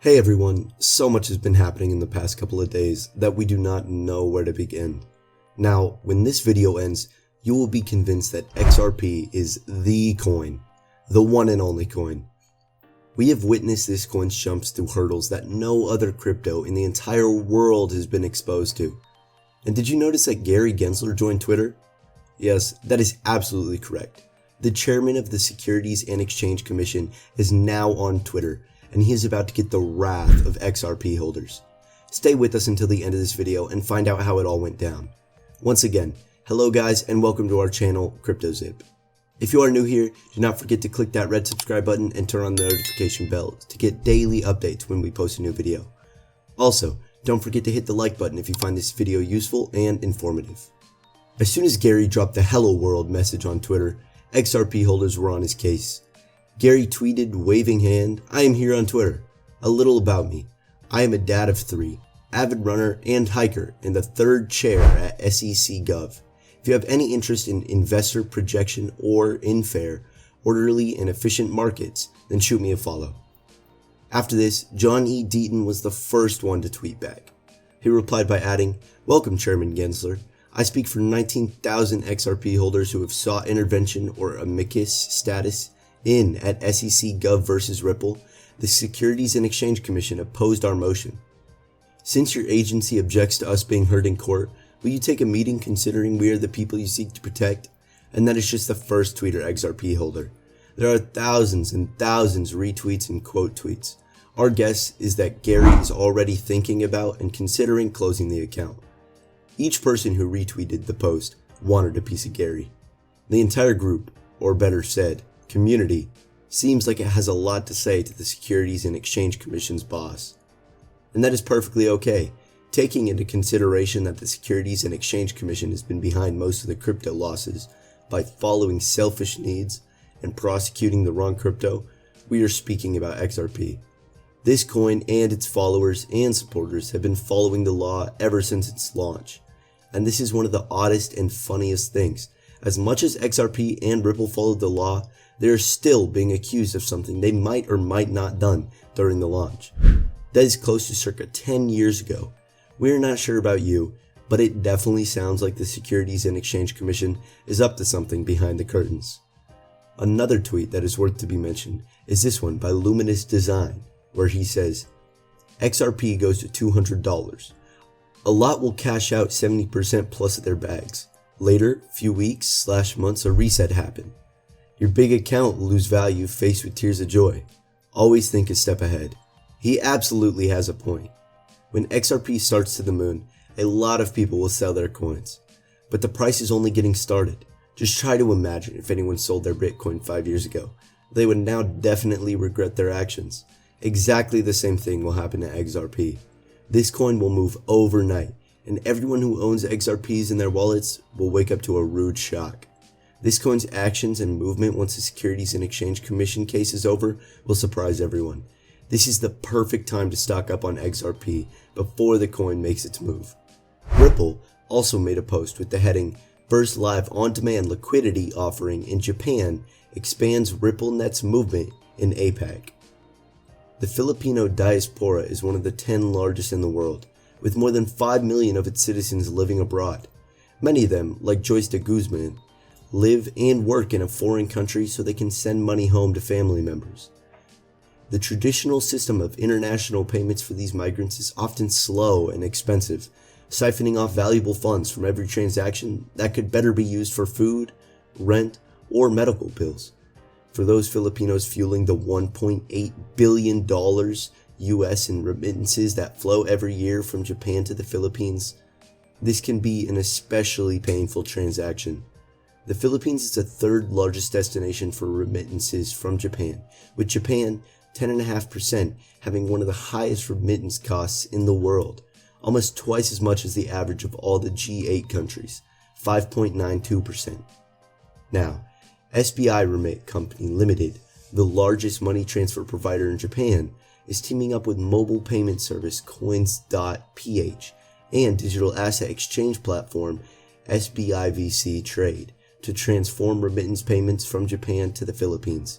Hey everyone, so much has been happening in the past couple of days that we do not know where to begin. Now, when this video ends, you will be convinced that XRP is the coin, the one and only coin. We have witnessed this coin's jumps through hurdles that no other crypto in the entire world has been exposed to. And did you notice that Gary Gensler joined Twitter? Yes, that is absolutely correct. The chairman of the Securities and Exchange Commission is now on Twitter, and he is about to get the wrath of XRP holders. Stay with us until the end of this video and find out how it all went down. Once again, hello guys and welcome to our channel, CryptoZip. If you are new here, do not forget to click that red subscribe button and turn on the notification bell to get daily updates when we post a new video. Also, don't forget to hit the like button if you find this video useful and informative. As soon as Gary dropped the hello world message on Twitter, XRP holders were on his case. Gary tweeted, waving hand, "I am here on Twitter. A little about me. I am a dad of 3, avid runner and hiker, and the 3rd chair at SEC Gov. If you have any interest in investor projection or in fair, orderly, and efficient markets, then shoot me a follow." After this, John E. Deaton was the first one to tweet back. He replied by adding, "Welcome, Chairman Gensler. I speak for 19,000 XRP holders who have sought intervention or amicus status at SEC Gov versus Ripple. The Securities and Exchange Commission opposed our motion. Since your agency objects to us being heard in court, will you take a meeting considering we are the people you seek to protect?" And that is just the first Twitter XRP holder. There are thousands and thousands retweets and quote tweets. Our guess is that Gary is already thinking about and considering closing the account. Each person who retweeted the post wanted a piece of Gary. The entire group, or better said, community, seems like it has a lot to say to the Securities and Exchange Commission's boss. And that is perfectly okay, taking into consideration that the Securities and Exchange Commission has been behind most of the crypto losses by following selfish needs and prosecuting the wrong crypto. We are speaking about XRP. This coin and its followers and supporters have been following the law ever since its launch. And this is one of the oddest and funniest things. As much as XRP and Ripple followed the law, they are still being accused of something they might or might not done during the launch. That is close to circa 10 years ago. We are not sure about you, but it definitely sounds like the Securities and Exchange Commission is up to something behind the curtains. Another tweet that is worth to be mentioned is this one by Luminous Design, where he says, "XRP goes to $200. A lot will cash out 70% plus of their bags. Later, few weeks/months, a reset happen. Your big account will lose value faced with tears of joy. Always think a step ahead." He absolutely has a point. When XRP starts to the moon, a lot of people will sell their coins. But the price is only getting started. Just try to imagine if anyone sold their Bitcoin 5 years ago. They would now definitely regret their actions. Exactly the same thing will happen to XRP. This coin will move overnight, and everyone who owns XRPs in their wallets will wake up to a rude shock. This coin's actions and movement once the Securities and Exchange Commission case is over will surprise everyone. This is the perfect time to stock up on XRP before the coin makes its move. Ripple also made a post with the heading, "First live on-demand liquidity offering in Japan expands RippleNet's movement in APAC." The Filipino diaspora is one of the 10 largest in the world, with more than 5 million of its citizens living abroad. Many of them, like Joyce de Guzman, live and work in a foreign country so they can send money home to family members. The traditional system of international payments for these migrants is often slow and expensive, siphoning off valuable funds from every transaction that could better be used for food, rent, or medical bills. For those Filipinos fueling the $1.8 billion US in remittances that flow every year from Japan to the Philippines, this can be an especially painful transaction. The Philippines is the 3rd largest destination for remittances from Japan, with Japan 10.5% having one of the highest remittance costs in the world, almost twice as much as the average of all the G8 countries, 5.92%. Now, SBI Remit Company Limited, the largest money transfer provider in Japan, is teaming up with mobile payment service Coins.ph and digital asset exchange platform SBIVC Trade to transform remittance payments from Japan to the Philippines.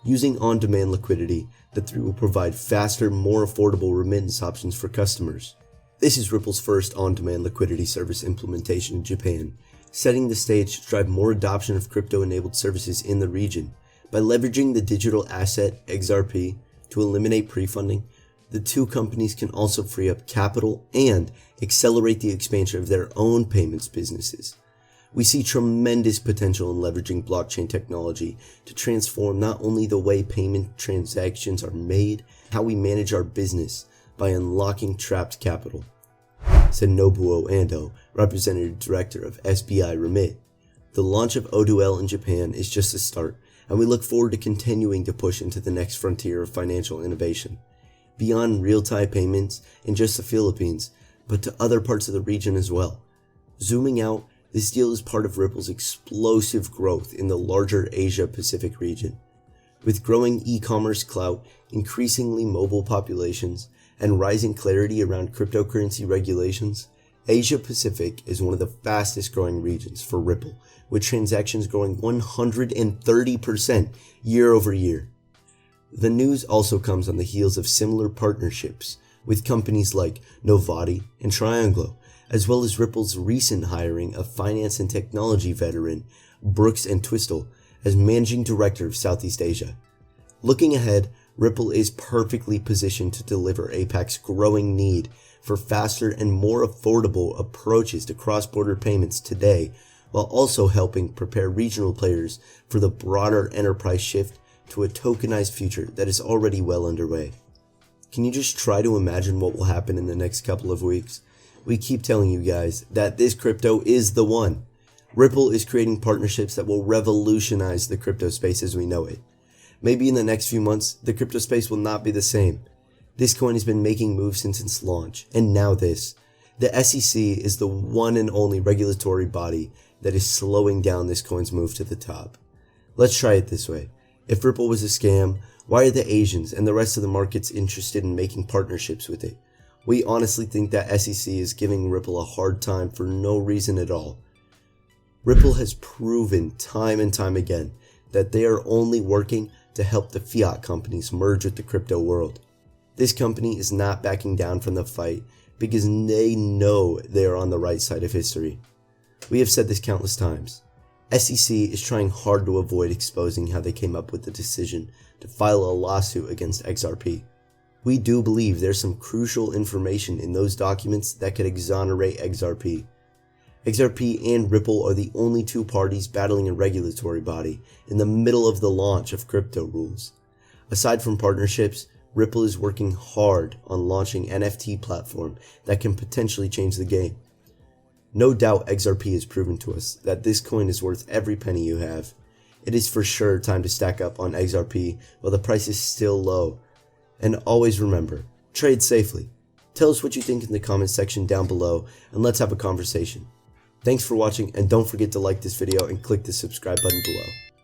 Using on-demand liquidity, the three will provide faster, more affordable remittance options for customers. This is Ripple's first on-demand liquidity service implementation in Japan, setting the stage to drive more adoption of crypto-enabled services in the region. By leveraging the digital asset XRP to eliminate pre-funding, the two companies can also free up capital and accelerate the expansion of their own payments businesses. We see tremendous potential in leveraging blockchain technology to transform not only the way payment transactions are made, how we manage our business by unlocking trapped capital, said Nobuo Ando, Representative Director of SBI Remit. The launch of O2L in Japan is just a start, and we look forward to continuing to push into the next frontier of financial innovation, beyond real-time payments in just the Philippines, but to other parts of the region as well. Zooming out, this deal is part of Ripple's explosive growth in the larger Asia-Pacific region. With growing e-commerce clout, increasingly mobile populations, and rising clarity around cryptocurrency regulations, Asia-Pacific is one of the fastest growing regions for Ripple, with transactions growing 130% year over year. The news also comes on the heels of similar partnerships with companies like Novati and Trianglo, as well as Ripple's recent hiring of finance and technology veteran Brooks and Twistle as Managing Director of Southeast Asia. Looking ahead, Ripple is perfectly positioned to deliver APAC's growing need for faster and more affordable approaches to cross-border payments today, while also helping prepare regional players for the broader enterprise shift to a tokenized future that is already well underway. Can you just try to imagine what will happen in the next couple of weeks? We keep telling you guys that this crypto is the one. Ripple is creating partnerships that will revolutionize the crypto space as we know it. Maybe in the next few months, the crypto space will not be the same. This coin has been making moves since its launch, and now this. The SEC is the one and only regulatory body that is slowing down this coin's move to the top. Let's try it this way. If Ripple was a scam, why are the Asians and the rest of the markets interested in making partnerships with it? We honestly think that SEC is giving Ripple a hard time for no reason at all. Ripple has proven time and time again that they are only working to help the fiat companies merge with the crypto world. This company is not backing down from the fight because they know they are on the right side of history. We have said this countless times. SEC is trying hard to avoid exposing how they came up with the decision to file a lawsuit against XRP. We do believe there's some crucial information in those documents that could exonerate XRP. XRP and Ripple are the only two parties battling a regulatory body in the middle of the launch of crypto rules. Aside from partnerships, Ripple is working hard on launching an NFT platform that can potentially change the game. No doubt XRP has proven to us that this coin is worth every penny you have. It is for sure time to stack up on XRP while the price is still low. And always remember, trade safely. Tell us what you think in the comment section down below and let's have a conversation. Thanks for watching, and don't forget to like this video and click the subscribe button below.